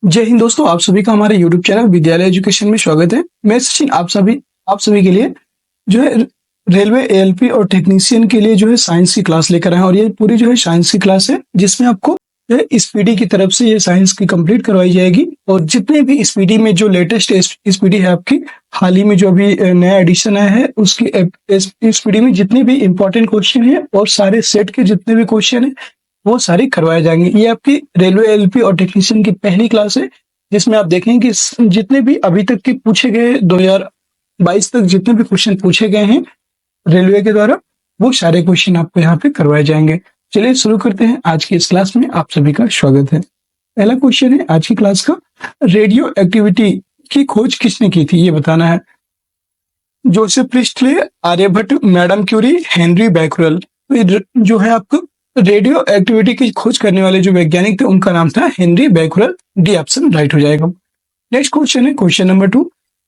जय हिंद दोस्तों, आप सभी का हमारे YouTube चैनल विद्यालय एजुकेशन में स्वागत है। मैं सचिन आप सभी के लिए जो है रेलवे एएलपी और टेक्नीशियन के लिए जो है साइंस की क्लास लेकर आए हैं और ये पूरी जो है साइंस की क्लास है जिसमें आपको जो है स्पीडी की तरफ से ये साइंस की कंप्लीट करवाई जाएगी। और जितने भी स्पीडी में जो लेटेस्ट स्पीडी है आपकी हाल ही में जो अभी नया एडिशन आया है उसकी स्पीडी में जितने भी इंपॉर्टेंट क्वेश्चन है और सारे सेट के जितने भी क्वेश्चन है वो सारे करवाए जाएंगे। ये आपकी रेलवे एलपी और टेक्नीशियन की पहली क्लास है जिसमें आप देखेंगे कि जितने भी अभी तक के पूछे गए 2022 तक जितने भी क्वेश्चन पूछे गए हैं रेलवे के द्वारा वो सारे क्वेश्चन आपको यहाँ पे करवाए जाएंगे। चलिए शुरू करते हैं। आज की इस क्लास में आप सभी का स्वागत है। पहला क्वेश्चन है आज की क्लास का, रेडियो एक्टिविटी की खोज किसने की थी ये बताना है। Joseph Priestley, Aryabhata, madam Curie, Henri Becquerel. जो है आपको रेडियो एक्टिविटी की खोज करने वाले जो वैज्ञानिक थे उनका नाम था Henry Becquerel. D option right हो जाएगा। नेक्स्ट क्वेश्चन है क्वेश्चन नंबर 2,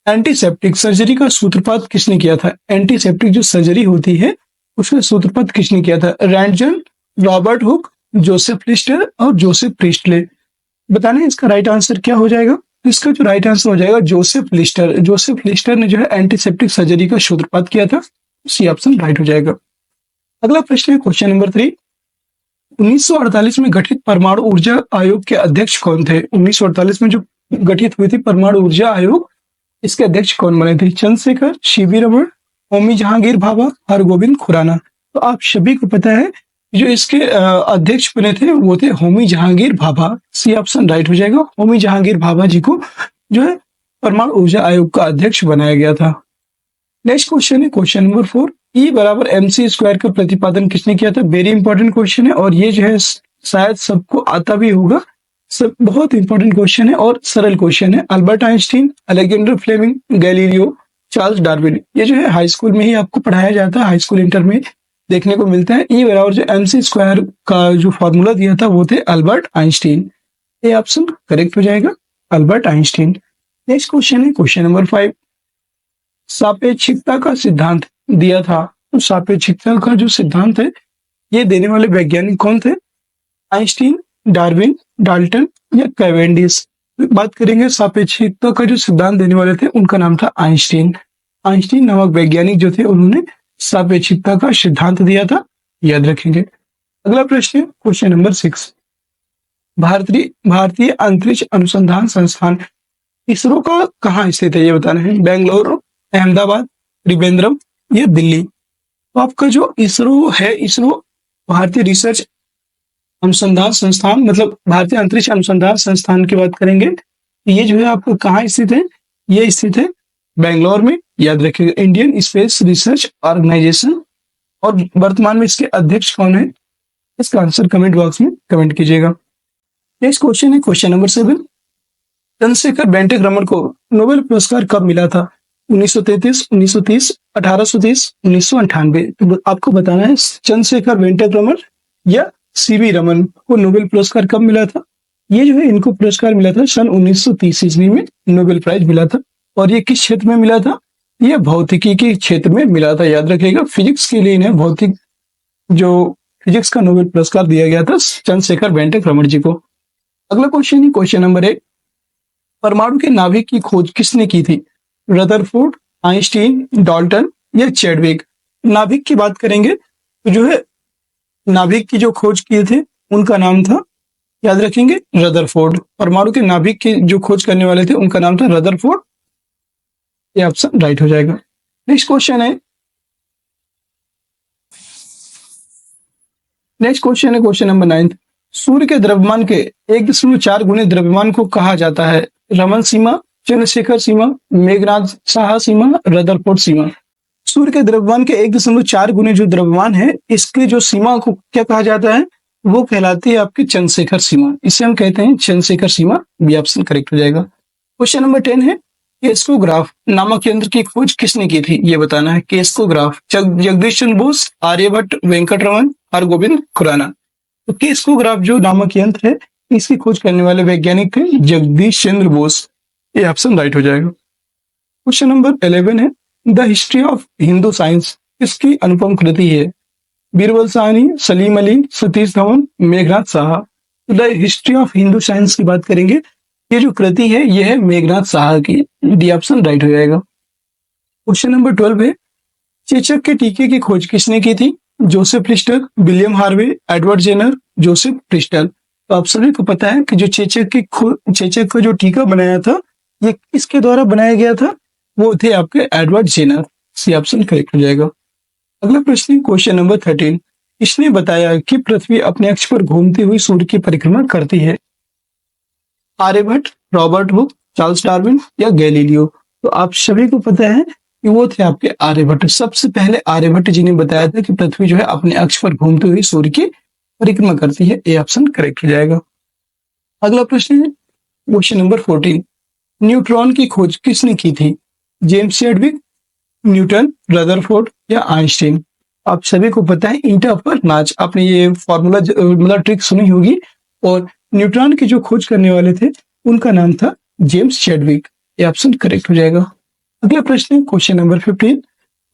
एंटीसेप्टिक सर्जरी का सूत्रपात किसने किया था। एंटीसेप्टिक जो सर्जरी होती है उसका सूत्रपात किसने किया था। रैंटजन, रॉबर्ट हुक, जोसेफ लिस्टर और जोसेफ प्रिस्टले। बताना है इसका राइट आंसर क्या हो जाएगा। इसका जो राइट आंसर हो जाएगा जोसेफ लिस्टर। जोसेफ लिस्टर ने जो है एंटीसेप्टिक सर्जरी का सूत्रपात किया था। सी ऑप्शन राइट हो जाएगा। अगला प्रश्न है क्वेश्चन नंबर 3, 1948 में गठित परमाणु ऊर्जा आयोग के अध्यक्ष कौन थे। 1948 में जो गठित हुई थी परमाणु ऊर्जा आयोग, इसके अध्यक्ष कौन बने थे। चंद्रशेखर, सीवी रमन, होमी जहांगीर भाभा, हरगोविंद खुराना। तो आप सभी को पता है जो इसके अध्यक्ष बने थे वो थे Homi Jehangir Bhabha. C option right हो जाएगा। होमी जहांगीर भाभा जी को जो है परमाणु ऊर्जा आयोग का अध्यक्ष बनाया गया था। नेक्स्ट क्वेश्चन है क्वेश्चन नंबर 4, E बराबर MC स्क्वायर का प्रतिपादन किसने किया था। वेरी इंपॉर्टेंट क्वेश्चन है और ये जो है शायद सबको आता भी होगा। सब बहुत इंपॉर्टेंट क्वेश्चन है और सरल क्वेश्चन है। Albert Einstein, Alexander Fleming, Galileo, Charles Darwin. ये जो है हाई स्कूल में ही आपको पढ़ाया जाता है, हाई स्कूल इंटर में देखने को मिलता है। E बराबर जो MC स्क्वायर का जो फॉर्मूला दिया था वो थे अल्बर्ट आइंस्टीन। ये ऑप्शन करेक्ट हो जाएगा, अल्बर्ट आइंस्टीन। नेक्स्ट क्वेश्चन है क्वेश्चन नंबर 5, सापेक्षिकता का सिद्धांत दिया था। तो सापेक्षिकता का जो सिद्धांत है ये देने वाले वैज्ञानिक कौन थे। आइंस्टीन, डार्विन, डाल्टन या कैवेंडिश। बात करेंगे सापेक्षिकता का जो सिद्धांत देने वाले थे उनका नाम था आइंस्टीन। आइंस्टीन नामक वैज्ञानिक जो थे उन्होंने सापेक्षिकता का सिद्धांत दिया था, याद रखेंगे। अगला प्रश्न है क्वेश्चन नंबर 6, भारतीय अंतरिक्ष अनुसंधान संस्थान इसरो का कहाँ स्थित है ये बताना है। बेंगलुरु, अहमदाबाद, त्रिवेंद्रम या दिल्ली। तो आपका जो इसरो है, इसरो भारतीय रिसर्च अनुसंधान संस्थान मतलब भारतीय अंतरिक्ष अनुसंधान संस्थान की बात करेंगे। ये जो है आपको कहाँ स्थित है, ये स्थित है बेंगलोर में, याद रखिएगा। Indian Space Research Organisation. और वर्तमान में इसके अध्यक्ष कौन है, इसका आंसर कमेंट बॉक्स में कमेंट कीजिएगा। नेक्स्ट क्वेश्चन है क्वेश्चन नंबर 7, चंद्रशेखर वेंकट रमन को नोबेल पुरस्कार कब मिला था। 1933, 1930, 1830, 1998। तो आपको बताना है चंद्रशेखर वेंकट रमन या सीवी रमन को नोबेल पुरस्कार कब मिला था। ये जो है इनको पुरस्कार मिला था सन 1930 ईस्वी में नोबेल प्राइज मिला था। और ये किस क्षेत्र में मिला था, ये भौतिकी के क्षेत्र में मिला था, याद रखिएगा। फिजिक्स के लिए इन्हें भौतिक जो फिजिक्स का नोबेल पुरस्कार दिया गया था चंद्रशेखर वेंकट रमन जी को। अगला क्वेश्चन है क्वेश्चन नंबर 1, परमाणु के नाभिक की खोज किसने की थी। रदरफोर्ड, आइंस्टीन, डाल्टन या चैडविक। नाभिक की बात करेंगे तो जो है नाभिक की जो खोज किए थे उनका नाम था, याद रखेंगे, रदरफोर्ड। परमाणु के नाभिक की जो खोज करने वाले थे उनका नाम था रदरफोर्ड। ये ऑप्शन राइट हो जाएगा। नेक्स्ट क्वेश्चन है क्वेश्चन नंबर 9, सूर्य के द्रव्यमान के 1.4 गुने द्रव्यमान को कहा जाता है। रमन सीमा, चंद्रशेखर सीमा, मेघनाथ साहा सीमा, रदरफोर्ड सीमा। सूर्य के द्रव्यमान के 1.4 गुने जो द्रव्यमान है इसके जो सीमा को क्या कहा जाता है, वो कहलाती है आपकी चंद्रशेखर सीमा। इसे हम कहते हैं चंद्रशेखर सीमा। बी ऑप्शन करेक्ट हो जाएगा। क्वेश्चन नंबर 10 है, केस्कोग्राफ नामक यंत्र की खोज किसने की थी ये बताना है। केस्कोग्राफ, जगदीश चंद्र बोस, आर्यभट्ट, वेंकट रमन, हरगोविंद खुराना। तो केस्कोग्राफ जो नामक यंत्र है इसकी खोज करने वाले वैज्ञानिक थे जगदीश चंद्र बोस। ये ऑप्शन राइट हो जाएगा। क्वेश्चन नंबर 11 है, the history of Hindu science किसकी अनुपम कृति है। Birbal Sahni, Salim Ali, Satish Dhawan, Meghnath Saha. The history of Hindu science की बात करेंगे ये जो कृति है ये है मेघनाथ साहा की। डी ऑप्शन राइट हो जाएगा। क्वेश्चन नंबर 12 है, चेचक के टीके की खोज किसने की थी? Joseph Lister, William Harvey, Edward Jenner, Joseph Priestley. तो आप सभी को पता है कि जो चेचक का जो टीका बनाया था ये किसके द्वारा बनाया गया था? वो थे आपके Edward Jenner. C option correct हो जाएगा। अगला प्रश्न क्वेश्चन नंबर 13, किसने बताया कि पृथ्वी अपने अक्ष पर घूमती हुई सूर्य की परिक्रमा करती है? Aryabhata, Robert Hooke, Charles Darwin या गैलीलियो। तो आप सभी को पता है कि वो थे आपके आर्यभट्ट। सबसे पहले आर्यभट्ट जी ने बताया था कि पृथ्वी जो है अपने अक्ष पर घूमते हुए सूर्य की परिक्रमा करती है। ए ऑप्शन करेक्ट हो जाएगा। अगला प्रश्न है क्वेश्चन नंबर 14, न्यूट्रॉन की खोज किसने की थी? जेम्स चैडविक, न्यूटन, रदरफोर्ड या आइंस्टीन। आप सभी को पता है ईंटा पर नाच, आपने ये फॉर्मूला मतलब ट्रिक सुनी होगी। और न्यूट्रॉन की जो खोज करने वाले थे उनका नाम था जेम्स चैडविक। ये ऑप्शन करेक्ट हो जाएगा। अगला प्रश्न है क्वेश्चन नंबर 15।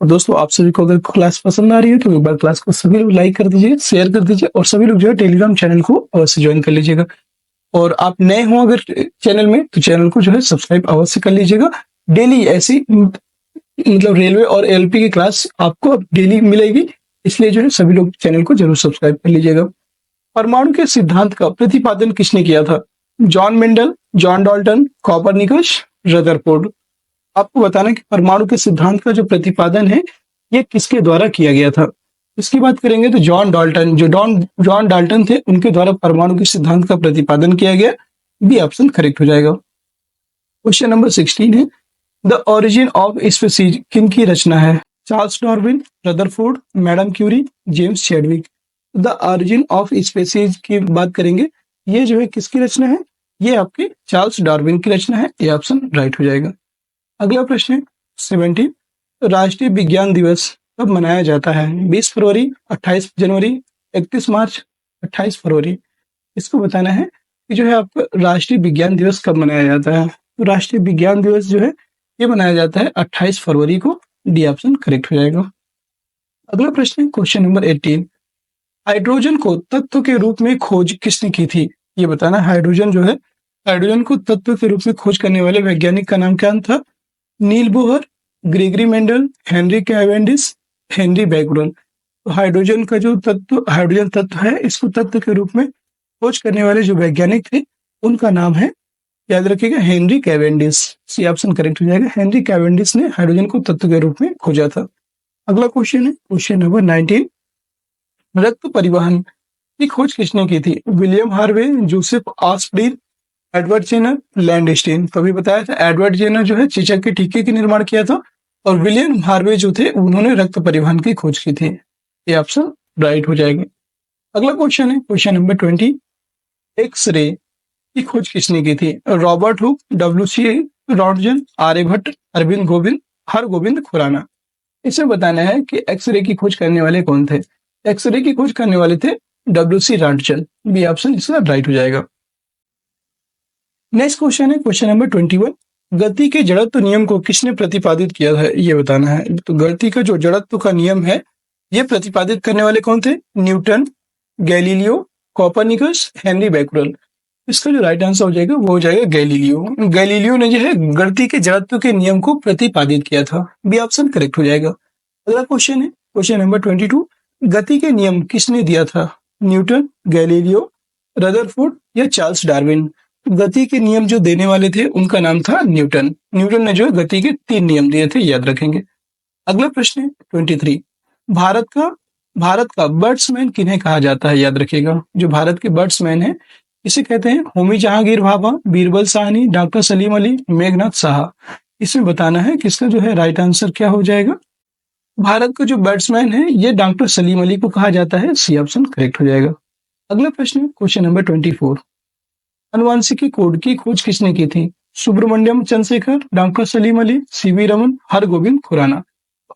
और दोस्तों आप सभी को अगर क्लास पसंद आ रही है तो एक बार क्लास को सभी लोग लाइक कर दीजिए, शेयर कर दीजिए और सभी लोग जो है टेलीग्राम चैनल को अवश्य ज्वाइन कर लीजिएगा। और आप नए हो अगर चैनल में तो चैनल को जो है सब्सक्राइब अवश्य कर लीजिएगा। डेली ऐसी मतलब रेलवे और एलपी की क्लास आपको अब डेली मिलेगी, इसलिए जो है सभी लोग चैनल को जरूर सब्सक्राइब कर लीजिएगा। परमाणु के सिद्धांत का प्रतिपादन किसने किया था? John Mendel, John Dalton, Copernicus, Rutherford. आपको बताना कि परमाणु के सिद्धांत का जो प्रतिपादन है ये किसके द्वारा किया गया था? इसकी बात करेंगे तो जॉन डाल्टन, जो जॉन डाल्टन थे उनके द्वारा परमाणु के सिद्धांत का प्रतिपादन किया गया। बी ऑप्शन करेक्ट हो जाएगा। क्वेश्चन नंबर 16 है, द ओरिजिन ऑफ स्पीसीज किन की रचना है? Charles Darwin, Rutherford, madam Curie, James Chadwick. The origin of species की बात करेंगे, ये जो है किसकी रचना है? ये आपके चार्ल्स डार्विन की रचना है। ये ऑप्शन राइट हो जाएगा। अगला प्रश्न है 17, राष्ट्रीय विज्ञान दिवस कब मनाया जाता है? 20 फरवरी, 28 जनवरी, 31 मार्च, 28 फरवरी। इसको बताना है कि जो है आपका राष्ट्रीय विज्ञान दिवस कब मनाया जाता है। तो राष्ट्रीय विज्ञान दिवस जो है ये मनाया जाता है 28 फरवरी को। डी ऑप्शन करेक्ट हो जाएगा। अगला प्रश्न है क्वेश्चन नंबर 18, हाइड्रोजन को तत्व के रूप में खोज किसने की थी? ये बताना हाइड्रोजन जो है, हाइड्रोजन को तत्व के रूप में खोज करने वाले वैज्ञानिक का नाम क्या था? Niels Bohr, Gregory Mendel, Henry Cavendish, Henry Becquerel. तो हाइड्रोजन का जो तत्व, हाइड्रोजन तत्व है, इसको तत्व के रूप में खोज करने वाले जो वैज्ञानिक थे उनका नाम है, याद रखिएगा, Henry Cavendish. C option correct हो जाएगा। हेनरी कैवेंडिश ने हाइड्रोजन को तत्व के रूप में खोजा था। अगला क्वेश्चन है क्वेश्चन नंबर 19, रक्त परिवहन की खोज किसने की थी? विलियम हार्वे, जोसेफ ऑस्प्रिन, एडवर्ड जेनर, लैंडस्टीन। तो अभी बताया था एडवर्ड जेनर जो है चेचक के टीके की निर्माण किया था और विलियम हार्वे जो थे उन्होंने रक्त परिवहन की खोज की थी। ये ऑप्शन राइट हो जाएगा। अगला क्वेश्चन है क्वेश्चन नंबर 20, एक्सरे की खोज किसने की थी? Robert Hooke, W C. Roentgen, Aryabhata, Arvind Govind, Hargobind Khorana. इसे बताना है कि एक्सरे की खोज करने वाले कौन थे। एक्सरे की खोज करने वाले थे डब्ल्यू.सी. रॉन्टगन। बी ऑप्शन इसका राइट हो जाएगा। नेक्स्ट क्वेश्चन है क्वेश्चन नंबर 21, गति के जड़त्व नियम को किसने प्रतिपादित किया है? ये बताना है। तो गति का जो जड़त्व का नियम है ये प्रतिपादित करने वाले कौन थे? Newton, Galileo, Copernicus, Henry Becquerel. इसका जो राइट आंसर हो जाएगा वो हो जाएगा गैलीलियो। गैलीलियो ने जो है गति के जड़त्व के नियम को प्रतिपादित किया था। बी ऑप्शन करेक्ट हो जाएगा। अगला क्वेश्चन है क्वेश्चन नंबर 22, गति के नियम किसने दिया था? न्यूटन, गैलीलियो, रदरफोर्ड या चार्ल्स डार्विन। गति के नियम जो देने वाले थे उनका नाम था न्यूटन। न्यूटन ने जो है गति के 3 नियम दिए थे, याद रखेंगे। अगला प्रश्न है 23, भारत का बर्ड्समैन किन्हें कहा जाता है? याद रखिएगा, जो भारत के बर्ड्समैन है इसे कहते हैं होमी जहांगीर भाभा, बीरबल साहनी, डॉक्टर सलीम अली, मेघनाथ साहा। इसमें बताना है कि इसका जो है राइट आंसर क्या हो जाएगा। भारत का जो बैट्समैन है ये डॉक्टर सलीम अली को कहा जाता है। सी ऑप्शन करेक्ट हो जाएगा। अगला प्रश्न क्वेश्चन नंबर 24, अनुवांशिकी कोड की खोज किसने की थी? Subrahmanyan Chandrasekhar, doctor Salim Ali, C V Raman, Hargobind Khorana.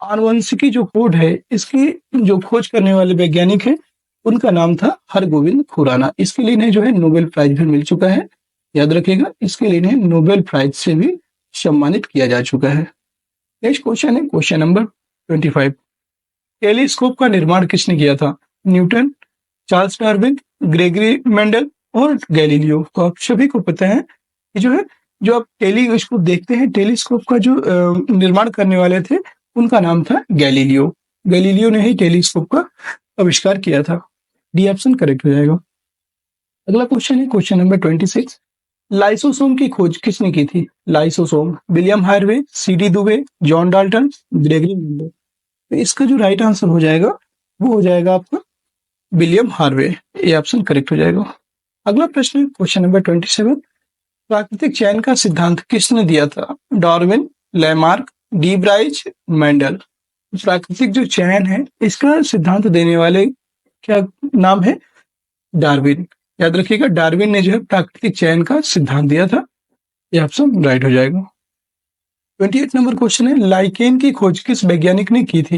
आनुवंशिकी जो कोड है इसकी जो खोज करने वाले वैज्ञानिक है उनका नाम था हरगोविंद खुराना। इसके लिए इन्हें जो है नोबेल प्राइज भी मिल चुका है, याद रखिएगा। इसके लिए इन्हें नोबेल प्राइज से भी सम्मानित किया जा चुका है। नेक्स्ट क्वेश्चन है क्वेश्चन नंबर 25, टेलीस्कोप का निर्माण किसने किया था? Newton, Charles Darwin, Gregory Mendel और गैलीलियो। तो आप सभी को पता है ये जो है, जो आप इसको देखते हैं, टेलीस्कोप का जो निर्माण करने वाले थे, उनका नाम था गैलीलियो। गैलीलियो ने ही टेलीस्कोप का आविष्कार किया था। डी ऑप्शन करेक्ट हो जाएगा। अगला क्वेश्चन है क्वेश्चन नंबर 26। लाइसोसोम की खोज किसने की थी? Lysosome, William Harvey, CD. Dubey, John Dalton, Gregory Mendel. तो इसका जो राइट आंसर हो जाएगा वो हो जाएगा आपका विलियम हार्वे। ये ऑप्शन करेक्ट हो जाएगा। अगला प्रश्न है क्वेश्चन नंबर 27। प्राकृतिक चयन का सिद्धांत किसने दिया था? Darwin, Lamarck, de Vries, Mendel. प्राकृतिक जो चयन है इसका सिद्धांत देने वाले क्या नाम है? डार्विन। याद रखिएगा, डार्विन ने जो है प्राकृतिक चयन का सिद्धांत दिया था। यह ऑप्शन राइट हो जाएगा। 28 नंबर क्वेश्चन है, लाइकेन की खोज किस वैज्ञानिक ने की थी?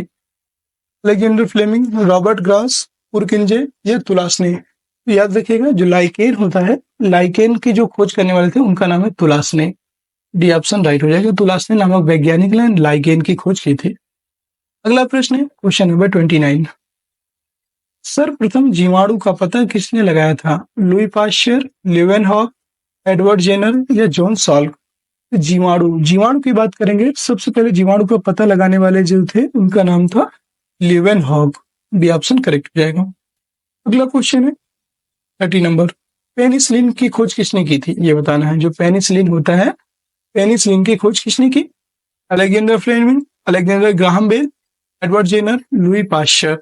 Alexander Fleming, Robert Grass, Purkinje या तुलासने। तो याद रखिएगा, जो लाइकेन होता है, लाइकेन की जो खोज करने वाले थे उनका नाम है तुलासने। डी ऑप्शन राइट हो जाएगा। तुलासने नामक वैज्ञानिक ने लाइकेन की खोज की थी। अगला प्रश्न है क्वेश्चन नंबर 29। सर्वप्रथम जीवाणु का पता किसने लगाया था? Louis Pasteur, Leeuwenhoek, Edward Jenner या जॉन साल्क। जीवाणु की बात करेंगे, सबसे पहले जीवाणु का पता लगाने वाले जो थे उनका नाम था लीवेनहॉक। बी ऑप्शन करेक्ट हो जाएगा। अगला क्वेश्चन है 30 नंबर। पेनिसिलिन की खोज किसने की थी? ये बताना है। जो पेनिसिलिन होता है, पेनिसिलिन की खोज किसने की? Alexander Fleming, Alexander Graham Bell, Edward Jenner, Louis Pasteur.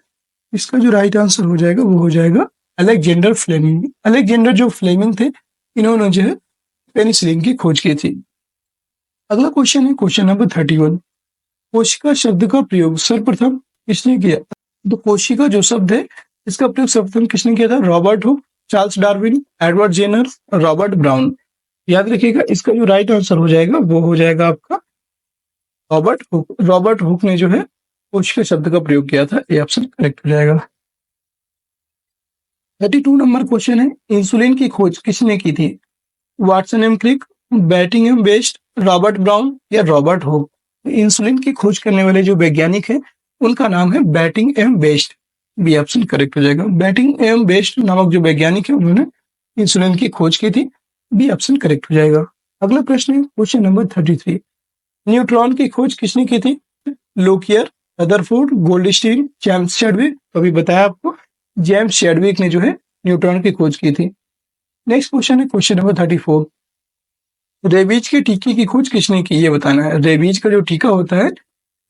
इसका जो राइट आंसर हो जाएगा वो हो जाएगा अलेक्जेंडर फ्लेमिंग। अलेक्जेंडर जो फ्लेमिंग थे, इन्होंने जो है पेनिसिलिन की खोज की थी। अगला क्वेश्चन है क्वेश्चन नंबर 31। कोशिका शब्द का प्रयोग सर्वप्रथम किसने किया? तो कोशिका जो शब्द है इसका प्रयोग सर्वप्रथम किसने किया था? Robert Hooke, Charles Darwin, Edward Jenner, Robert Brown. याद रखिएगा, इसका जो राइट आंसर हो जाएगा वो हो जाएगा आपका रॉबर्ट हुक। रॉबर्ट हुक ने जो है कोशिका शब्द का प्रयोग किया था। ये ऑप्शन करेक्ट हो जाएगा। 32 नंबर क्वेश्चन है, इंसुलिन की खोज किसने की थी? Watson and Crick, Banting and Best, Robert Brown या रॉबर्ट हुक। इंसुलिन की खोज करने वाले जो वैज्ञानिक हैं उनका नाम है Banting and Best. B option correct हो जाएगा। बैटिंग एम बेस्ट नामक जो वैज्ञानिक है उन्होंने इंसुलिन की खोज की थी। बी ऑप्शन करेक्ट हो जाएगा। अगला प्रश्न है क्वेश्चन नंबर 33। न्यूट्रॉन की खोज किसने की थी? लोकियर, रदरफोर्ड, गोल्डस्टीन, जेम्स चैडविक। अभी बताया आपको, जेम्स चैडविक ने जो है न्यूट्रॉन की खोज की थी। नेक्स्ट क्वेश्चन है क्वेश्चन नंबर 34। रेबीज के टीके की खोज किसने की? ये बताना है। रेबीज का जो टीका होता है,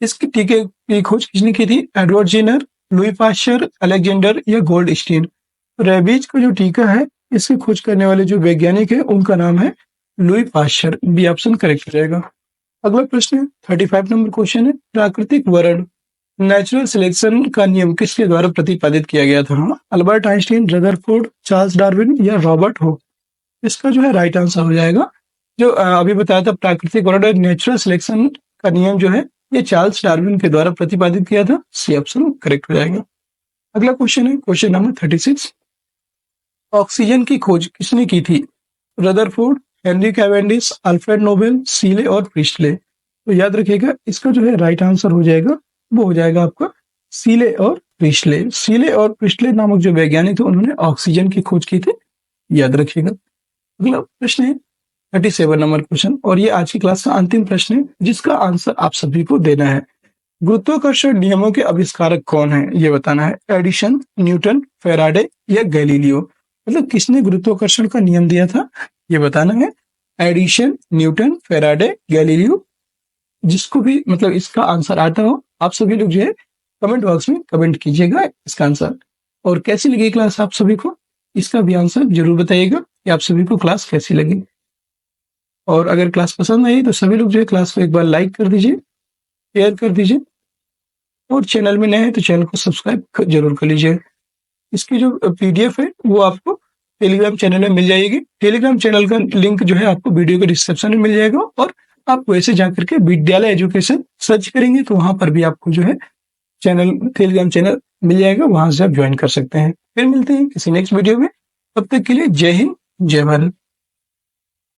इसके टीके की खोज किसने की थी? Edward Jenner, Louis Pasteur, Alexander या गोल्डस्टीन। रेबीज का जो टीका है इसकी खोज करने वाले जो वैज्ञानिक है उनका नाम है Louis Pasteur. B option correct हो जाएगा। अगला प्रश्न है 35 नंबर क्वेश्चन है, प्राकृतिक वर्ण नेचुरल सिलेक्शन का नियम किसके द्वारा प्रतिपादित किया गया था? Albert Einstein, Rutherford, Charles Darwin या रॉबर्ट हुक। इसका जो है राइट आंसर हो जाएगा, जो अभी बताया था प्राकृतिक वर्ण नेचुरल सिलेक्शन का नियम जो है ये चार्ल्स डार्विन के द्वारा प्रतिपादित किया था। सी ऑप्शन करेक्ट हो जाएगा। अगला क्वेश्चन है क्वेश्चन नंबर 36। ऑक्सीजन की खोज किसने की थी? Rutherford, Henry Cavendish, Alfred Nobel, Scheele और प्रिस्टले। तो याद रखिएगा, इसका जो है राइट आंसर हो जाएगा वो हो जाएगा आपका सीले और प्रिस्टले। सीले और प्रिस्टले नामक जो वैज्ञानिक थे उन्होंने ऑक्सीजन की खोज की थी। याद रखिएगा। अगला प्रश्न है 37 नंबर क्वेश्चन, और ये आज की क्लास का अंतिम प्रश्न है जिसका आंसर आप सभी को देना है। गुरुत्वाकर्षण नियमों के आविष्कारक कौन है? ये बताना है। एडिशन, न्यूटन, फेराडे या गैलीलियो। मतलब किसने गुरुत्वाकर्षण का नियम दिया था ये बताना है। Edison, Newton, Faraday, Galileo. जिसको भी मतलब इसका आंसर आता हो आप सभी लोग जो है कमेंट बॉक्स में कमेंट कीजिएगा इसका आंसर। और कैसी लगी क्लास आप सभी को, इसका भी आंसर जरूर बताइएगा कि आप सभी को क्लास कैसी लगी। और अगर क्लास पसंद आई तो सभी लोग जो है क्लास को एक बार लाइक कर दीजिए, शेयर कर दीजिए, और चैनल में नए हैं तो चैनल को सब्सक्राइब जरूर कर लीजिए। इसकी जो PDF है वो आपको टेलीग्राम चैनल में मिल जाएगी। टेलीग्राम चैनल का लिंक जो है आपको वीडियो के डिस्क्रिप्शन में मिल जाएगा, और आप वैसे जाकर के विद्यालय एजुकेशन सर्च करेंगे तो वहां पर भी आपको जो है टेलीग्राम चैनल मिल जाएगा, वहां से आप ज्वाइन कर सकते हैं। फिर मिलते हैं किसी नेक्स्ट वीडियो में। तब तक के लिए जय हिंद, जय भारत।